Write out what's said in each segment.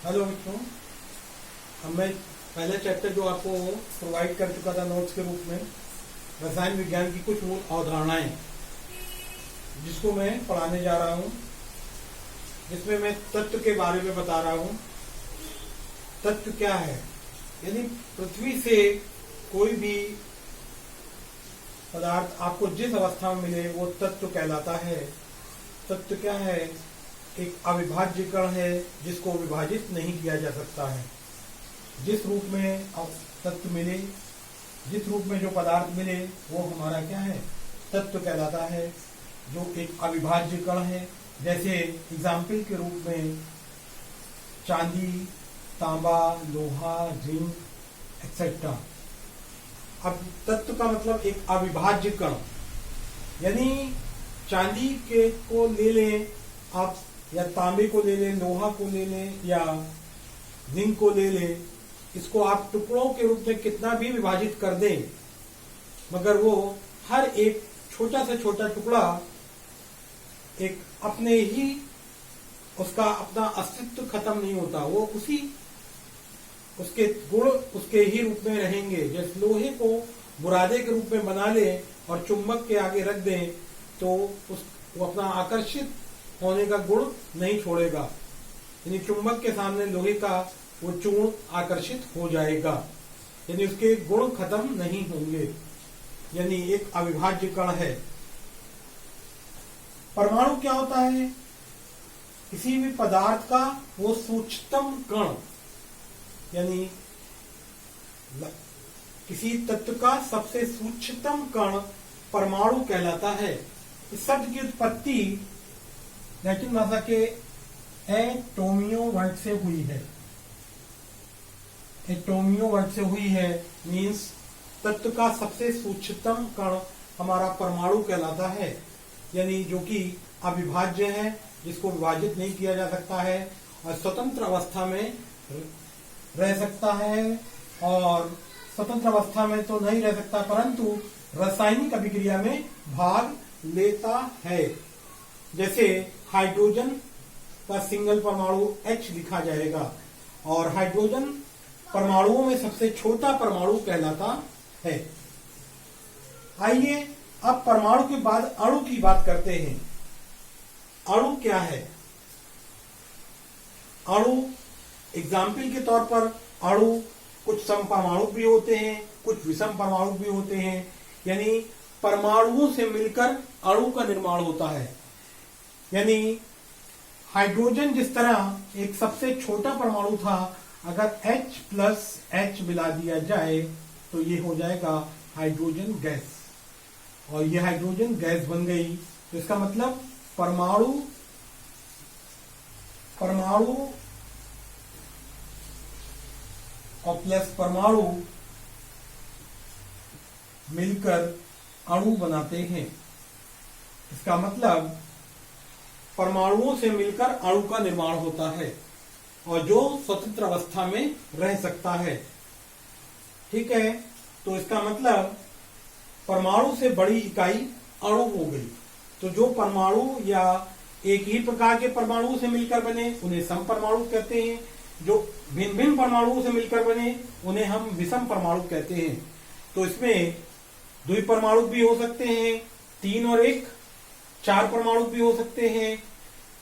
Hello मित्रों। अब मैं पहले चैप्टर जो आपको प्रोवाइड कर चुका था नोट्स के रूप में, रसायन विज्ञान की कुछ मूल अवधारणाएं, जिसको मैं पढ़ाने जा रहा हूं, जिसमें मैं तत्व के बारे में बता रहा हूं। तत्व क्या है? यानी पृथ्वी से कोई भी पदार्थ आपको जिस अवस्था में मिले वो तत्व कहलाता है। तत्व क्या है? एक अविभाज्य कण है जिसको विभाजित नहीं किया जा सकता है। जिस रूप में तत्व मिले, जिस रूप में जो पदार्थ मिले, वो हमारा क्या है? तत्व कहलाता है, जो एक अविभाज्य कण है। जैसे एग्जाम्पल के रूप में चांदी, तांबा, लोहा, जिंक एक्सेट्रा। अब तत्व का मतलब एक अविभाज्य कण, यानी चांदी के को ले लें आप, या तांबे को ले लें, लोहा को ले लें, या जिंक को ले लें। इसको आप टुकड़ों के रूप में कितना भी विभाजित कर दें, मगर वो हर एक छोटा से छोटा टुकड़ा एक अपने ही उसका अपना अस्तित्व खत्म नहीं होता। वो उसके गुण उसके ही रूप में रहेंगे। जैसे लोहे को बुरादे के रूप में बना ले और चुंबक के आगे रख दें तो वो अपना आकर्षित होने का गुण नहीं छोड़ेगा। यानी चुंबक के सामने लोहे का वो चूर्ण आकर्षित हो जाएगा, यानी उसके गुण खत्म नहीं होंगे। यानी एक अविभाज्य कण है। परमाणु क्या होता है? किसी भी पदार्थ का वो सूक्ष्मतम कण, यानी किसी तत्व का सबसे सूक्ष्मतम कण परमाणु कहलाता है। इस शब्द की उत्पत्ति लैटिन भाषा के एटोमियो वर्ड से हुई है। एटोमियो वर्ड से हुई है, मीन्स तत्व का सबसे सूक्ष्मतम कण हमारा परमाणु कहलाता है। यानी जो कि अविभाज्य है, जिसको विभाजित नहीं किया जा सकता है और स्वतंत्र अवस्था में रह सकता है। और स्वतंत्र अवस्था में तो नहीं रह सकता, परंतु रासायनिक अभिक्रिया में भाग लेता है। जैसे हाइड्रोजन का सिंगल परमाणु H लिखा जाएगा, और हाइड्रोजन परमाणुओं में सबसे छोटा परमाणु कहलाता है। आइए अब परमाणु के बाद अणु की बात करते हैं। अणु क्या है? अणु एग्जाम्पल के तौर पर अणु कुछ समपरमाणु भी होते हैं, कुछ विषम परमाणु भी होते हैं। यानी परमाणुओं से मिलकर अणु का निर्माण होता है। यानी हाइड्रोजन जिस तरह एक सबसे छोटा परमाणु था, अगर H प्लस H मिला दिया जाए तो ये हो जाएगा हाइड्रोजन गैस, और ये हाइड्रोजन गैस बन गई। तो इसका मतलब परमाणु और प्लस परमाणु मिलकर अणु बनाते हैं। इसका मतलब परमाणुओं से मिलकर अणु का निर्माण होता है, और जो स्वतंत्र अवस्था में रह सकता है। ठीक है, तो इसका मतलब परमाणु से बड़ी इकाई अणु हो गई। तो जो परमाणु या एक ही प्रकार के परमाणु से मिलकर बने उन्हें सम परमाणु कहते हैं। जो भिन्न भिन्न परमाणुओं से मिलकर बने उन्हें हम विषम परमाणु कहते हैं। तो इसमें द्विपरमाणु भी हो सकते हैं, 3 और 1, 4 परमाणु भी हो सकते हैं,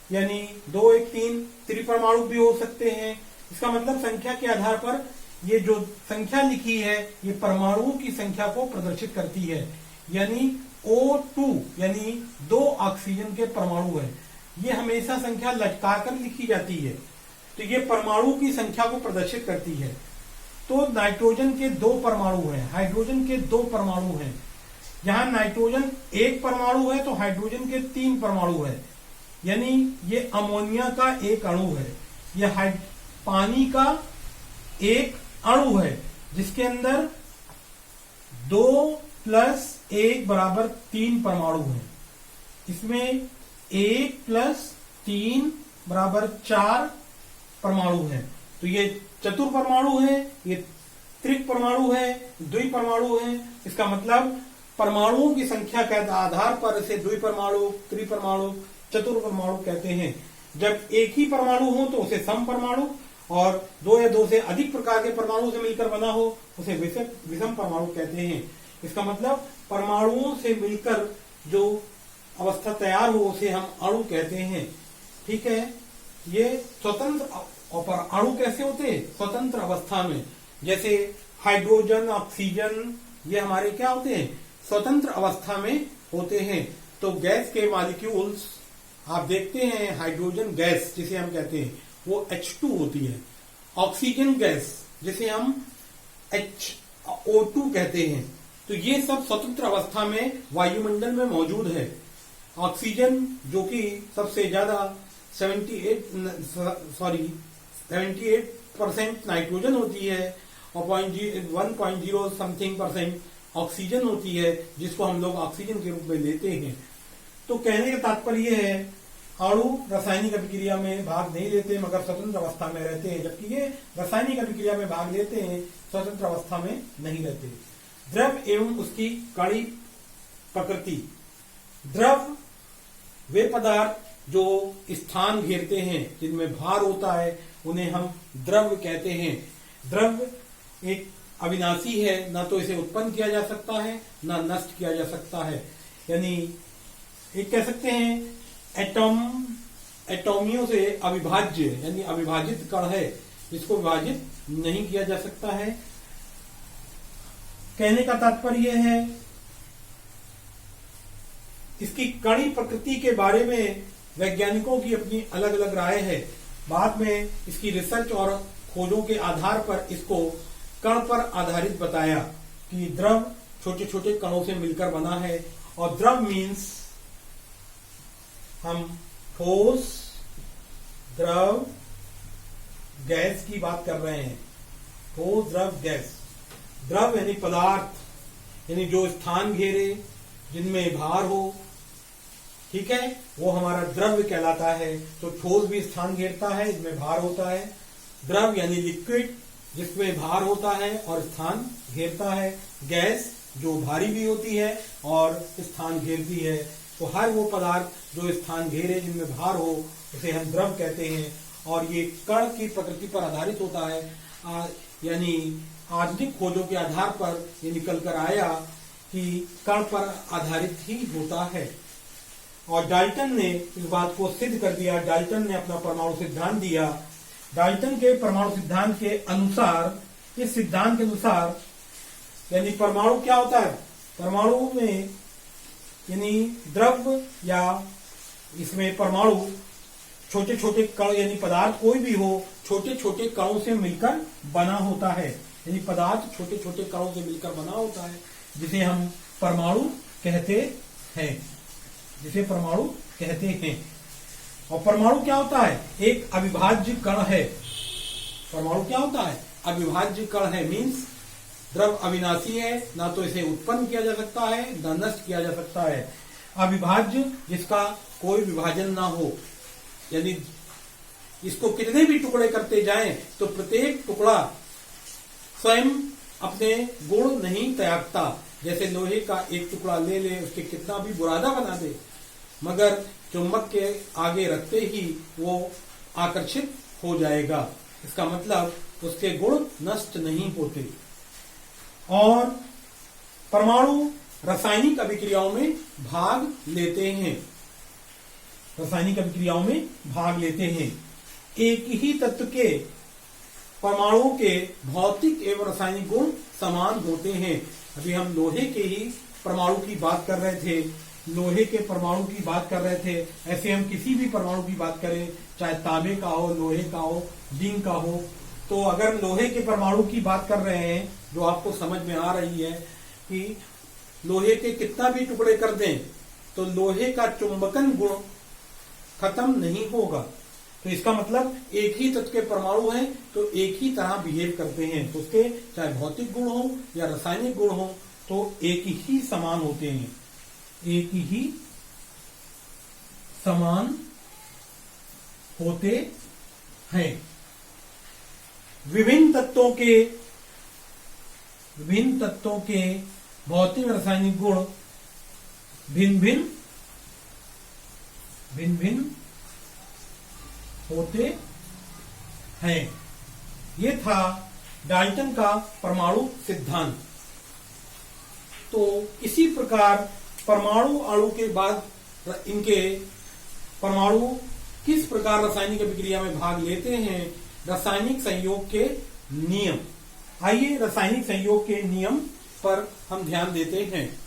यानी 2, 1, 3 त्रिपरमाणु भी हो सकते हैं। इसका मतलब संख्या के आधार पर ये जो संख्या लिखी है ये परमाणुओं की संख्या को प्रदर्शित करती है। यानी O2 यानी 2 ऑक्सीजन के परमाणु है, ये हमेशा संख्या लटकाकर लिखी जाती है, तो ये परमाणु की संख्या को प्रदर्शित करती है। तो नाइट्रोजन के 2 परमाणु हैं, हाइड्रोजन के 2 परमाणु हैं। जहां नाइट्रोजन 1 परमाणु है तो हाइड्रोजन के 3 परमाणु है। यानी ये अमोनिया का एक अणु है, यह पानी का एक अणु है, जिसके अंदर 2 प्लस 1 बराबर 3 परमाणु है। इसमें 1 प्लस 3 बराबर 4 परमाणु है। तो ये चतुर परमाणु है, ये त्रिक परमाणु है, द्विपरमाणु है। इसका मतलब परमाणुओं की संख्या के आधार पर इसे द्विपरमाणु, त्रिपरमाणु, चतुर परमाणु कहते हैं। जब एक ही परमाणु हो तो उसे सम परमाणु, और दो या दो से अधिक प्रकार के परमाणुओं से मिलकर बना हो उसे विषम परमाणु कहते हैं। इसका मतलब परमाणुओं से मिलकर जो अवस्था तैयार हो उसे हम अणु कहते हैं। ठीक है, ये स्वतंत्र और अणु कैसे होते हैं? स्वतंत्र अवस्था में। जैसे हाइड्रोजन, ऑक्सीजन, ये हमारे क्या होते हैं? स्वतंत्र अवस्था में होते हैं। तो गैस के मॉलिक्यूल्स आप देखते हैं, हाइड्रोजन गैस जिसे हम कहते हैं वो H2 होती है। ऑक्सीजन गैस जिसे हम HO2 कहते हैं। तो ये सब स्वतंत्र अवस्था में वायुमंडल में मौजूद है। ऑक्सीजन जो कि सबसे ज्यादा 78% नाइट्रोजन होती है और 1.0 समथिंग % ऑक्सीजन होती है, जिसको हम लोग ऑक्सीजन के रूप में लेते हैं। तो कहने का तात्पर्य है अणु रासायनिक अभिक्रिया में भाग नहीं लेते मगर स्वतंत्र अवस्था में रहते हैं, जबकि ये रासायनिक अभिक्रिया में भाग लेते हैं, स्वतंत्र अवस्था में नहीं रहते। द्रव एवं उसकी कड़ी प्रकृति। द्रव वे पदार्थ जो स्थान घेरते हैं, जिनमें भार होता है, उन्हें हम द्रव कहते हैं। द्रव एक अविनाशी है, ना तो इसे उत्पन्न किया जा सकता है ना नष्ट किया जा सकता है। यानी एक कह सकते हैं एटॉमियों से अविभाज्य, यानी अविभाजित कण है, जिसको विभाजित नहीं किया जा सकता है। कहने का तात्पर्य है इसकी कणी प्रकृति के बारे में वैज्ञानिकों की अपनी अलग अलग राय है। बाद में इसकी रिसर्च और खोजों के आधार पर इसको कण पर आधारित बताया कि द्रव छोटे छोटे कणों से मिलकर बना है। और द्रव मीन्स हम ठोस, द्रव, गैस की बात कर रहे हैं। ठोस, द्रव, गैस। द्रव यानी पदार्थ, यानी जो स्थान घेरे, जिनमें भार हो, ठीक है, वो हमारा द्रव्य कहलाता है। तो ठोस भी स्थान घेरता है, इसमें भार होता है। द्रव यानी लिक्विड, जिसमें भार होता है और स्थान घेरता है। गैस जो भारी भी होती है और स्थान घेरती है। तो हर वो पदार्थ जो स्थान घेरे, जिनमें भार हो, उसे हम द्रव कहते हैं। और ये कण की प्रकृति पर आधारित होता है। यानी आधुनिक खोजों के आधार पर ये निकल कर आया कि कण पर आधारित ही होता है। और डाल्टन ने इस बात को सिद्ध कर दिया। डाल्टन ने अपना परमाणु सिद्धांत दिया। डाल्टन के परमाणु सिद्धांत के अनुसार, इस सिद्धांत के अनुसार, यानी परमाणु क्या होता है? परमाणु में यानी द्रव या इसमें परमाणु छोटे छोटे कण, यानी पदार्थ कोई भी हो, छोटे छोटे कणों से मिलकर बना होता है। यानी पदार्थ छोटे छोटे कणों से मिलकर बना होता है, जिसे हम परमाणु कहते हैं। जिसे परमाणु कहते हैं। और परमाणु क्या होता है? एक अविभाज्य कण है। परमाणु क्या होता है? अविभाज्य कण है। मीन्स द्रव अविनाशी है, ना तो इसे उत्पन्न किया जा सकता है ना नष्ट किया जा सकता है। अविभाज्य, जिसका कोई विभाजन ना हो, यानी इसको कितने भी टुकड़े करते जाएं तो प्रत्येक टुकड़ा स्वयं अपने गुण नहीं त्यागता। जैसे लोहे का एक टुकड़ा ले ले, उसके कितना भी बुरादा बना दे, मगर चुंबक के आगे रखते ही वो आकर्षित हो जाएगा। इसका मतलब उसके गुण नष्ट नहीं होते। और परमाणु रासायनिक अभिक्रियाओं में भाग लेते हैं। रासायनिक अभिक्रियाओं में भाग लेते हैं। एक ही तत्व के परमाणुओं के भौतिक एवं रासायनिक गुण समान होते हैं। अभी हम लोहे के ही परमाणु की बात कर रहे थे, लोहे के परमाणु की बात कर रहे थे। ऐसे हम किसी भी परमाणु की बात करें, चाहे तांबे का हो, लोहे का हो, जिंक का हो, तो अगर लोहे के परमाणु की बात कर रहे हैं, जो आपको समझ में आ रही है कि लोहे के कितना भी टुकड़े कर दें तो लोहे का चुंबकन गुण खत्म नहीं होगा। तो इसका मतलब एक ही तत्व के परमाणु हैं तो एक ही तरह बिहेव करते हैं। तो उसके चाहे भौतिक गुण हो या रासायनिक गुण हो तो एक ही समान होते हैं। एक ही समान होते हैं। विभिन्न तत्वों के भौतिक रासायनिक गुण भिन्न भिन्न होते हैं। ये था डाल्टन का परमाणु सिद्धांत। तो इसी प्रकार परमाणु अणु के बाद इनके परमाणु किस प्रकार रासायनिक अभिक्रिया में भाग लेते हैं, रासायनिक संयोग के नियम। आइए रासायनिक संयोग के नियम पर हम ध्यान देते हैं।